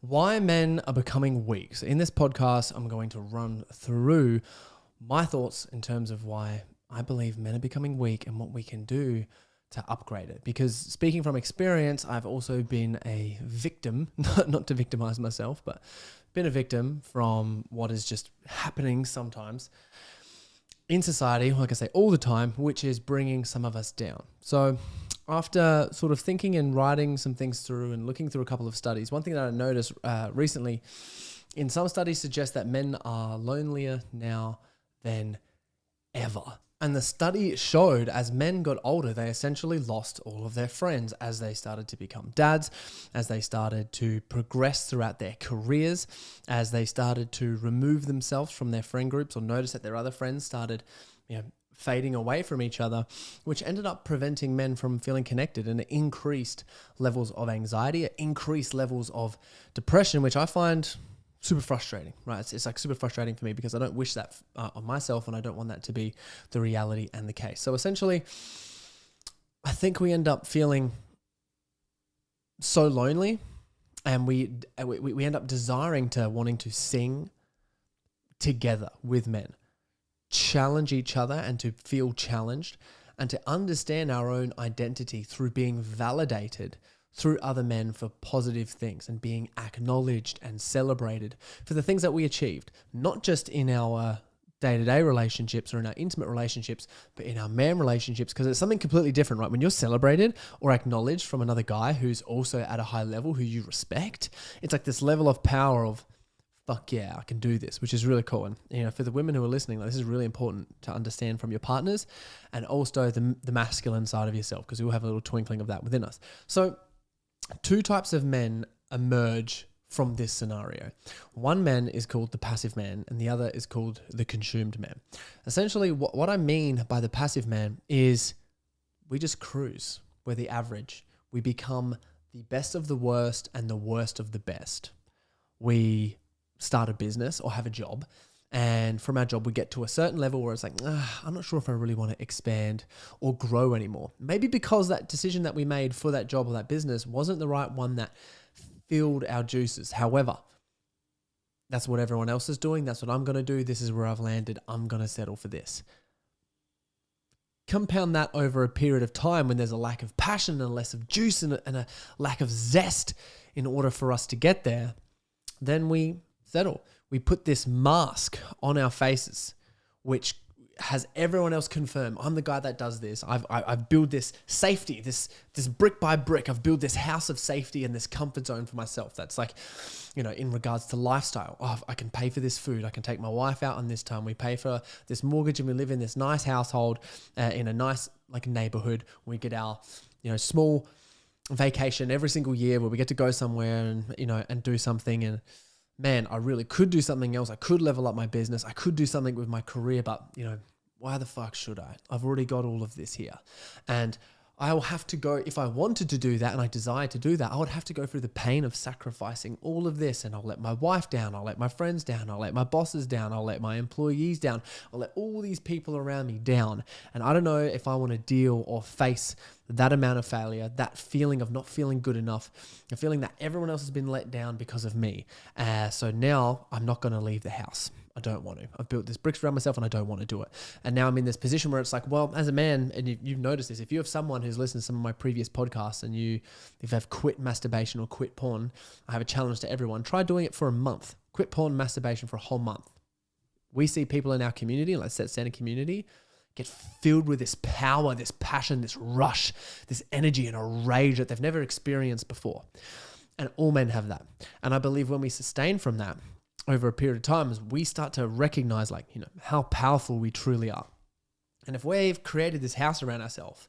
why men are becoming weak. So in this podcast, I'm going to run through my thoughts in terms of why I believe men are becoming weak and what we can do to upgrade it. Because speaking from experience, I've also been a victim, not to victimize myself, but been a victim from what is just happening sometimes in society, like I say all the time, which is bringing some of us down. So after sort of thinking and writing some things through and looking through a couple of studies, one thing that I noticed recently in some studies suggest that men are lonelier now than ever. And the study showed as men got older, they essentially lost all of their friends as they started to become dads, as they started to progress throughout their careers, as they started to remove themselves from their friend groups or notice that their other friends started, fading away from each other, which ended up preventing men from feeling connected and increased levels of anxiety, increased levels of depression, which I find super frustrating, right? It's like super frustrating for me because I don't wish that on myself and I don't want that to be the reality and the case. So essentially, I think we end up feeling so lonely and we end up wanting to sing together with men, challenge each other and to feel challenged and to understand our own identity through being validated through other men for positive things and being acknowledged and celebrated for the things that we achieved, not just in our day-to-day relationships or in our intimate relationships, but in our man relationships, because it's something completely different, right? When you're celebrated or acknowledged from another guy who's also at a high level, who you respect, it's like this level of power of, fuck yeah, I can do this, which is really cool. And for the women who are listening, this is really important to understand from your partners and also the masculine side of yourself, because we will have a little twinkling of that within us. So two types of men emerge from this scenario. One man is called the passive man and the other is called the consumed man. Essentially, what I mean by the passive man is we just cruise. We're the average. We become the best of the worst and the worst of the best. We start a business or have a job, and from our job we get to a certain level where it's like, I'm not sure if I really want to expand or grow anymore. Maybe because that decision that we made for that job or that business wasn't the right one that filled our juices. However, that's what everyone else is doing. That's what I'm going to do. This is where I've landed. I'm going to settle for this. Compound that over a period of time when there's a lack of passion and less of juice and a lack of zest in order for us to get there, then we settle. We put this mask on our faces, which has everyone else confirm, I'm the guy that does this. I've built this safety, this brick by brick. I've built this house of safety and this comfort zone for myself. That's like, in regards to lifestyle. I can pay for this food. I can take my wife out on this time. We pay for this mortgage and we live in this nice household in a nice neighborhood. We get our, small vacation every single year where we get to go somewhere and do something. And man, I really could do something else. I could level up my business. I could do something with my career, but why the fuck should I? I've already got all of this here. And I will have to go, if I wanted to do that and I desire to do that, I would have to go through the pain of sacrificing all of this. And I'll let my wife down. I'll let my friends down. I'll let my bosses down. I'll let my employees down. I'll let all these people around me down. And I don't know if I want to deal or face that amount of failure, that feeling of not feeling good enough, the feeling that everyone else has been let down because of me. So now I'm not going to leave the house. I don't want to. I've built this bricks around myself and I don't want to do it. And now I'm in this position where it's like, well, as a man, and you've noticed this, if you have someone who's listened to some of my previous podcasts and if they've quit masturbation or quit porn, I have a challenge to everyone. Try doing it for a month. Quit porn, masturbation for a whole month. We see people in our community, like set standard community, get filled with this power, this passion, this rush, this energy and a rage that they've never experienced before. And all men have that. And I believe when we sustain from that over a period of time, as we start to recognize how powerful we truly are. And if we've created this house around ourselves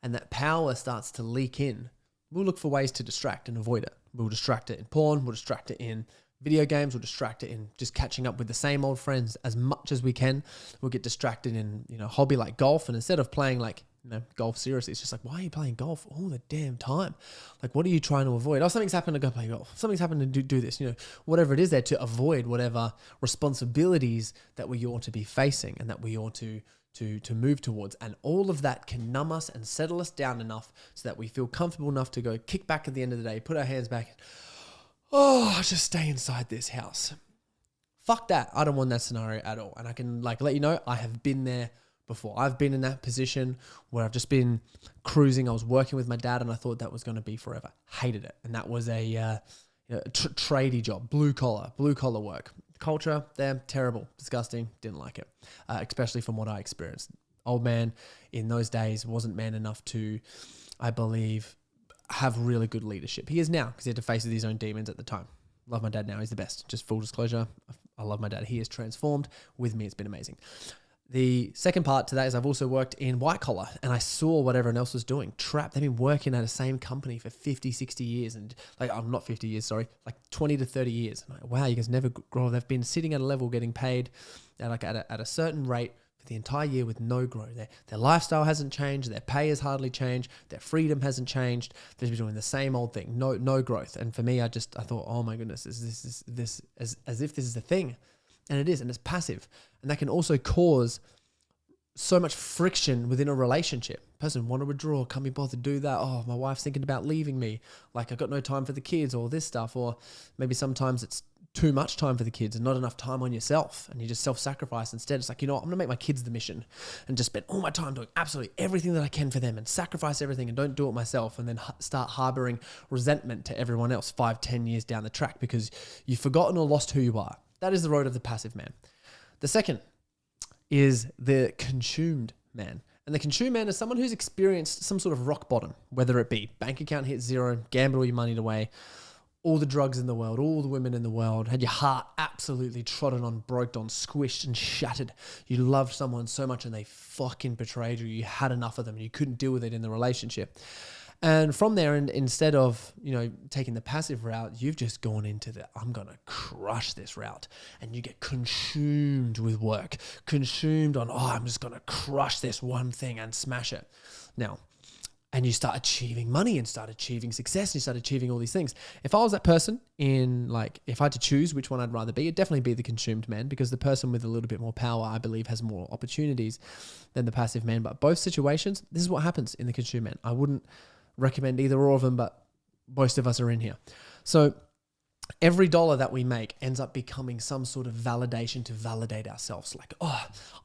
and that power starts to leak in, we'll look for ways to distract and avoid it. We'll distract it in porn, we'll distract it in video games, we'll distract it in just catching up with the same old friends as much as we can. We'll get distracted in, a hobby like golf. And instead of playing golf seriously, it's just like, why are you playing golf all the damn time? Like, what are you trying to avoid? Oh, something's happened to go play golf. Something's happened to do this, whatever it is there to avoid whatever responsibilities that we ought to be facing and that we ought to move towards. And all of that can numb us and settle us down enough so that we feel comfortable enough to go kick back at the end of the day, put our hands back. oh, I'll just stay inside this house. Fuck that. I don't want that scenario at all. And I can like let you know, I have been there before. I've been in that position where I've just been cruising. I was working with my dad and I thought that was going to be forever. Hated it. And that was a tradie job, blue collar work. Culture there, terrible, disgusting, didn't like it, especially from what I experienced. Old man in those days wasn't man enough to, I believe, have really good leadership. He is now because he had to face his own demons at the time. Love my dad now. He's the best. Just full disclosure. I love my dad. He is transformed with me. It's been amazing. The second part to that is I've also worked in white collar and I saw what everyone else was doing. Trapped. They've been working at the same company for 50, 60 years. And like, I'm not 50 years, sorry, like 20 to 30 years. I'm like, wow, you guys never grow. They've been sitting at a level getting paid at a certain rate for the entire year with no growth. Their lifestyle hasn't changed. Their pay has hardly changed. Their freedom hasn't changed. They've been doing the same old thing. No growth. And for me, I thought, oh my goodness, is this as if this is a thing. And it is, and it's passive. And that can also cause so much friction within a relationship. Person want to withdraw, can't be bothered to do that. Oh, my wife's thinking about leaving me. Like, I got no time for the kids or this stuff. Or maybe sometimes it's too much time for the kids and not enough time on yourself. And you just self-sacrifice instead. It's like, you know what, I'm going to make my kids the mission and just spend all my time doing absolutely everything that I can for them and sacrifice everything and don't do it myself. And then start harboring resentment to everyone else 5-10 years down the track because you've forgotten or lost who you are. That is the road of the passive man. The second is the consumed man. And the consumed man is someone who's experienced some sort of rock bottom, whether it be bank account hit zero, gamble all your money away, all the drugs in the world, all the women in the world, had your heart absolutely trodden on, broke on, squished and shattered. You loved someone so much and they fucking betrayed you. You had enough of them and you couldn't deal with it in the relationship. And from there, and instead of, taking the passive route, you've just gone into the, I'm going to crush this route. And you get consumed with work, consumed on, I'm just going to crush this one thing and smash it. Now, and you start achieving money and start achieving success and you start achieving all these things. If I was that person if I had to choose which one I'd rather be, it'd definitely be the consumed man because the person with a little bit more power, I believe, has more opportunities than the passive man. But both situations, this is what happens in the consumed man. I wouldn't recommend either or of them, but most of us are in here. So every dollar that we make ends up becoming some sort of validation to validate ourselves. Like,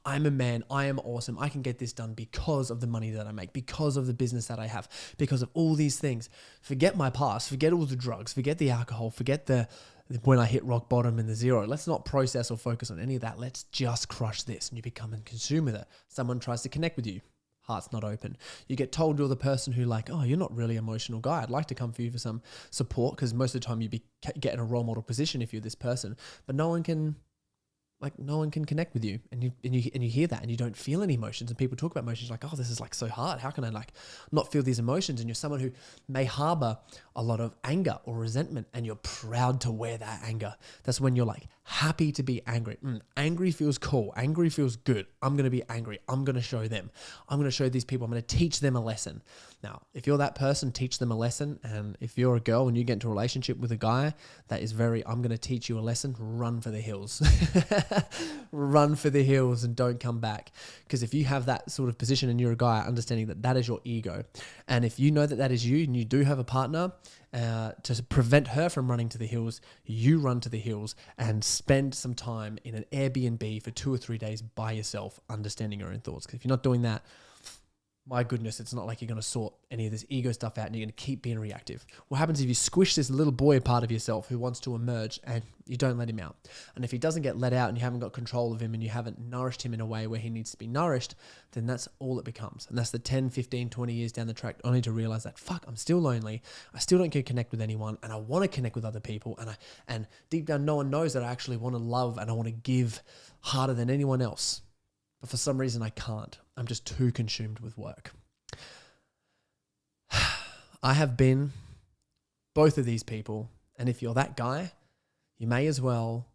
I'm a man, I am awesome, I can get this done because of the money that I make, because of the business that I have, because of all these things. Forget my past, forget all the drugs, forget the alcohol, forget when I hit rock bottom in the zero. Let's not process or focus on any of that. Let's just crush this. And you become a consumer with it. Someone tries to connect with you. Heart's not open. You get told you're the person who you're not really an emotional guy. I'd like to come for you for some support because most of the time you'd get in a role model position if you're this person, but no one can connect with you. And you hear that and you don't feel any emotions and people talk about emotions like, this is so hard. How can I not feel these emotions? And you're someone who may harbor a lot of anger or resentment and you're proud to wear that anger. That's when you're happy to be angry. Angry feels cool. Angry feels good. I'm going to be angry. I'm going to show them. I'm going to show these people. I'm going to teach them a lesson. Now, if you're that person, teach them a lesson. And if you're a girl and you get into a relationship with a guy that is I'm going to teach you a lesson, run for the hills. Run for the hills and don't come back. Because if you have that sort of position and you're a guy, understanding that is your ego. And if you know that is you and you do have a partner, to prevent her from running to the hills, you run to the hills and spend some time in an Airbnb for 2 or 3 days by yourself, understanding your own thoughts. Because if you're not doing that, my goodness, it's not like you're going to sort any of this ego stuff out and you're going to keep being reactive. What happens if you squish this little boy part of yourself who wants to emerge and you don't let him out? And if he doesn't get let out and you haven't got control of him and you haven't nourished him in a way where he needs to be nourished, then that's all it becomes. And that's the 10, 15, 20 years down the track, only to realize that, I'm still lonely. I still don't get connect with anyone and I want to connect with other people. And deep down, no one knows that I actually want to love and I want to give harder than anyone else. But for some reason I can't. I'm just too consumed with work. I have been both of these people. And if you're that guy, you may as well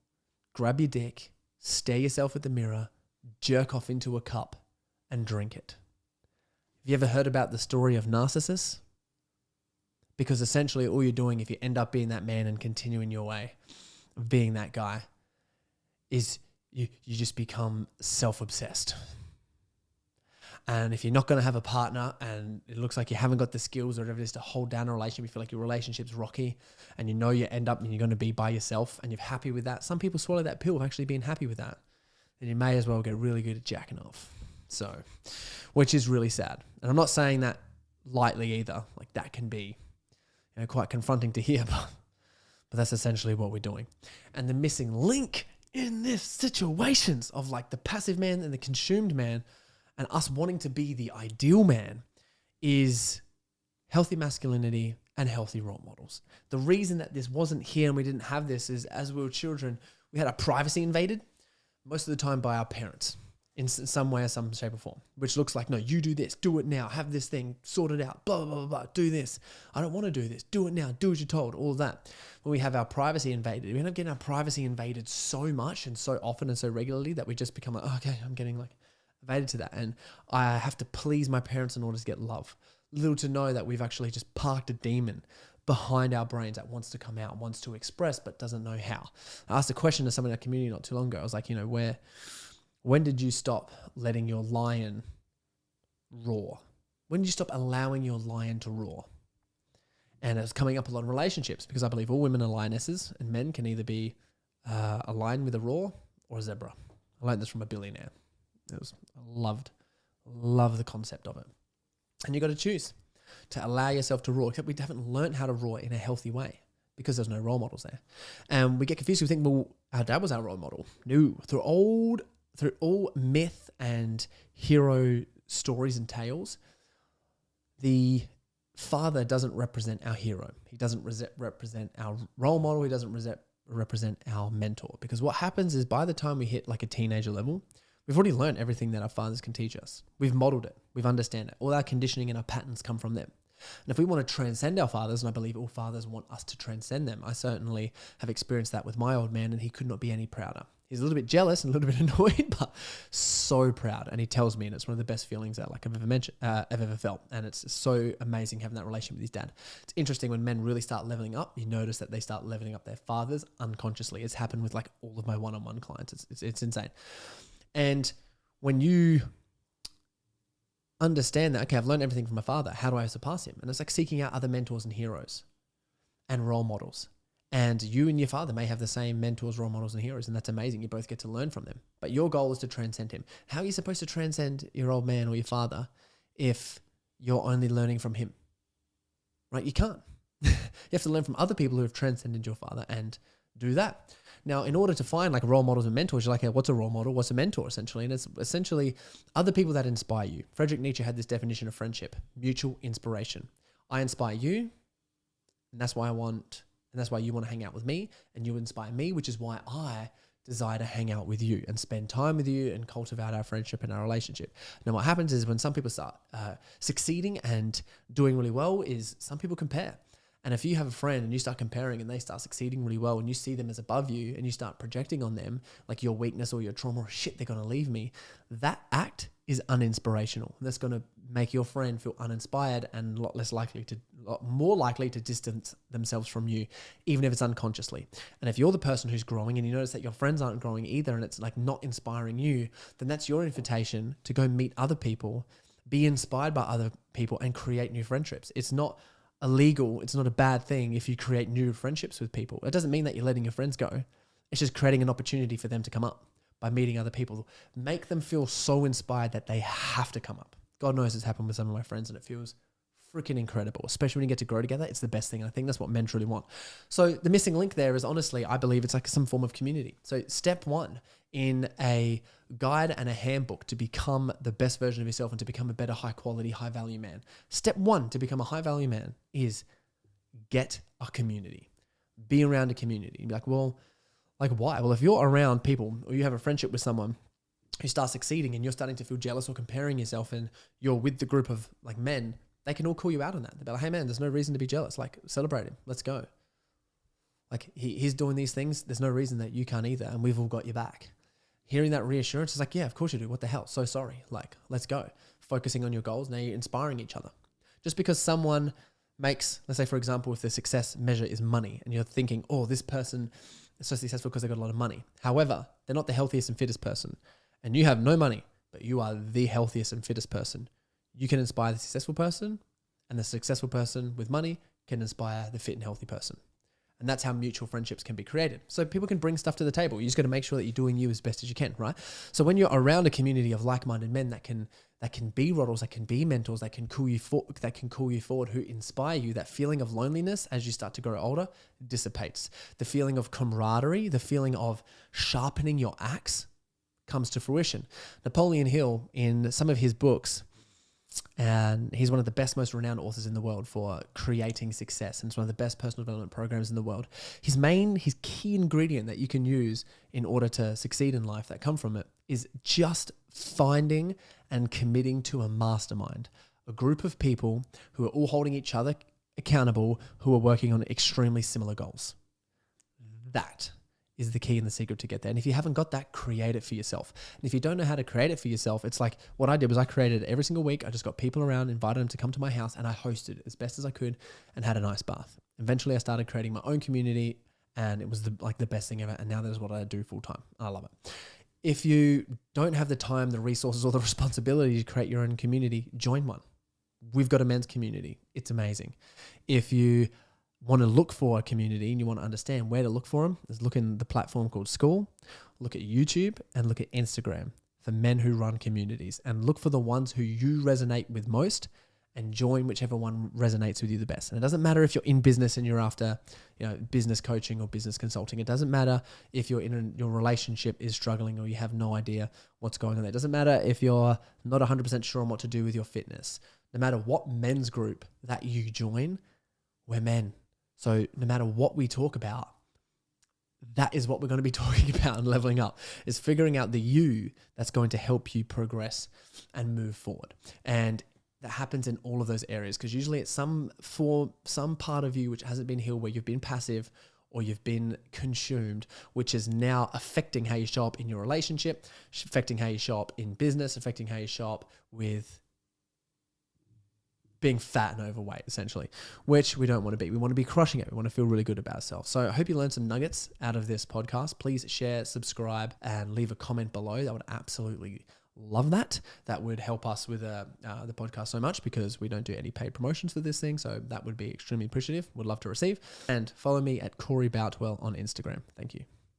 grab your dick, stare yourself at the mirror, jerk off into a cup and drink it. Have you ever heard about the story of Narcissus? Because essentially all you're doing if you end up being that man and continuing your way of being that guy is you just become self-obsessed. And if you're not going to have a partner and it looks like you haven't got the skills or whatever it is to hold down a relationship, you feel like your relationship's rocky and you know you end up and you're going to be by yourself and you're happy with that. Some people swallow that pill of actually being happy with that. And you may as well get really good at jacking off. So, which is really sad. And I'm not saying that lightly either. Like that can be, quite confronting to hear, but that's essentially what we're doing. And the missing link in this situations of like the passive man and the consumed man and us wanting to be the ideal man is healthy masculinity and healthy role models. The reason that this wasn't here and we didn't have this is as we were children, we had our privacy invaded most of the time by our parents in some way or some shape or form, which looks like, no, you do this, do it now, have this thing, sort it out, blah, blah, blah, blah, do this. I don't want to do this, do it now, do as you're told, all of that. When we have our privacy invaded, we end up getting our privacy invaded so much and so often and so regularly that we just become like, oh, okay, I'm getting like invaded to that. And I have to please my parents in order to get love. Little to know that we've actually just parked a demon behind our brains that wants to come out, wants to express, but doesn't know how. I asked a question to someone in our community not too long ago. I was like, when did you stop letting your lion roar? When did you stop allowing your lion to roar? And it's coming up a lot in relationships because I believe all women are lionesses and men can either be a lion with a roar or a zebra. I learned this from a billionaire. I loved the concept of it. And you got to choose to allow yourself to roar, except we haven't learned how to roar in a healthy way because there's no role models there. And we get confused. We think, well, our dad was our role model. No, through all myth and hero stories and tales, the father doesn't represent our hero. He doesn't represent our role model. He doesn't represent our mentor. Because what happens is by the time we hit like a teenager level, we've already learned everything that our fathers can teach us. We've modeled it. We've understand it. All our conditioning and our patterns come from them. And if we want to transcend our fathers, and I believe all fathers want us to transcend them, I certainly have experienced that with my old man, and he could not be any prouder. He's a little bit jealous and a little bit annoyed, but so proud. And he tells me, and it's one of the best feelings that I've ever felt. And it's so amazing having that relationship with his dad. It's interesting when men really start leveling up, you notice that they start leveling up their fathers unconsciously. It's happened with like all of my one-on-one clients. It's insane. And when you understand that, okay, I've learned everything from my father, how do I surpass him? And it's like seeking out other mentors and heroes and role models. And you and your father may have the same mentors, role models, and heroes, and that's amazing. You both get to learn from them. But your goal is to transcend him. How are you supposed to transcend your old man or your father if you're only learning from him? Right? You can't. You have to learn from other people who have transcended your father and do that. Now, in order to find like role models and mentors, you're like, hey, what's a role model? What's a mentor, essentially? And it's essentially other people that inspire you. Friedrich Nietzsche had this definition of friendship: mutual inspiration. I inspire you, and that's why you want to hang out with me, and you inspire me, which is why I desire to hang out with you and spend time with you and cultivate our friendship and our relationship. Now, what happens is when some people start succeeding and doing really well is some people compare. And if you have a friend and you start comparing and they start succeeding really well and you see them as above you and you start projecting on them like your weakness or your trauma or shit, they're going to leave me, that act is uninspirational. That's going to make your friend feel uninspired and a lot more likely to distance themselves from you, even if it's unconsciously. And if you're the person who's growing and you notice that your friends aren't growing either and it's like not inspiring you, then that's your invitation to go meet other people, be inspired by other people and create new friendships. It's not illegal. It's not a bad thing if you create new friendships with people. It doesn't mean that you're letting your friends go. It's just creating an opportunity for them to come up by meeting other people. Make them feel so inspired that they have to come up. God knows it's happened with some of my friends and it feels freaking incredible, especially when you get to grow together. It's the best thing. And I think that's what men truly want. So the missing link there is honestly, I believe it's like some form of community. So step one in a guide and a handbook to become the best version of yourself and to become a better, high quality, high value man. Step one to become a high value man is get a community. Be around a community. You'd be like, well, like why? Well, if you're around people or you have a friendship with someone who starts succeeding and you're starting to feel jealous or comparing yourself and you're with the group of like men, they can all call you out on that. They'll be like, hey man, there's no reason to be jealous. Like celebrate him. Let's go. Like he's doing these things. There's no reason that you can't either. And we've all got your back. Hearing that reassurance is like, yeah, of course you do. What the hell? So sorry. Like, let's go. Focusing on your goals. Now you're inspiring each other. Just because someone makes, let's say for example, if the success measure is money and you're thinking, oh, this person is so successful because they got a lot of money. However, they're not the healthiest and fittest person and you have no money, but you are the healthiest and fittest person, you can inspire the successful person, and the successful person with money can inspire the fit and healthy person. And that's how mutual friendships can be created. So people can bring stuff to the table. You just got to make sure that you're doing you as best as you can, right? So when you're around a community of like-minded men that can be models, that can be mentors, that can cool you forward, who inspire you, that feeling of loneliness as you start to grow older dissipates. The feeling of camaraderie, the feeling of sharpening your axe comes to fruition. Napoleon Hill, in some of his books, and he's one of the best, most renowned authors in the world for creating success, and it's one of the best personal development programs in the world. His key ingredient that you can use in order to succeed in life that come from it is just finding and committing to a mastermind, a group of people who are all holding each other accountable, who are working on extremely similar goals. That is the key and the secret to get there. And if you haven't got that, create it for yourself. And if you don't know how to create it for yourself, it's like what I did was I created it every single week. I just got people around, invited them to come to my house, and I hosted as best as I could and had a nice bath. Eventually I started creating my own community, and it was the best thing ever. And now that is what I do full time. I love it. If you don't have the time, the resources, or the responsibility to create your own community, join one. We've got a men's community. It's amazing. If you want to look for a community and you want to understand where to look for them, is look in the platform called School, look at YouTube, and look at Instagram for men who run communities, and look for the ones who you resonate with most and join whichever one resonates with you the best. And it doesn't matter if you're in business and you're after, business coaching or business consulting. It doesn't matter if you're your relationship is struggling or you have no idea what's going on there. It doesn't matter if you're not 100% sure on what to do with your fitness. No matter what men's group that you join, we're men. So no matter what we talk about, that is what we're going to be talking about and leveling up, is figuring out the you that's going to help you progress and move forward. And that happens in all of those areas, because usually it's some part of you which hasn't been healed, where you've been passive or you've been consumed, which is now affecting how you show up in your relationship, affecting how you show up in business, affecting how you show up with being fat and overweight, essentially, which we don't want to be. We want to be crushing it. We want to feel really good about ourselves. So I hope you learned some nuggets out of this podcast. Please share, subscribe, and leave a comment below. I would absolutely love that. That would help us with the podcast so much, because we don't do any paid promotions for this thing. So that would be extremely appreciative. Would love to receive. And follow me at Corey Boutwell on Instagram. Thank you.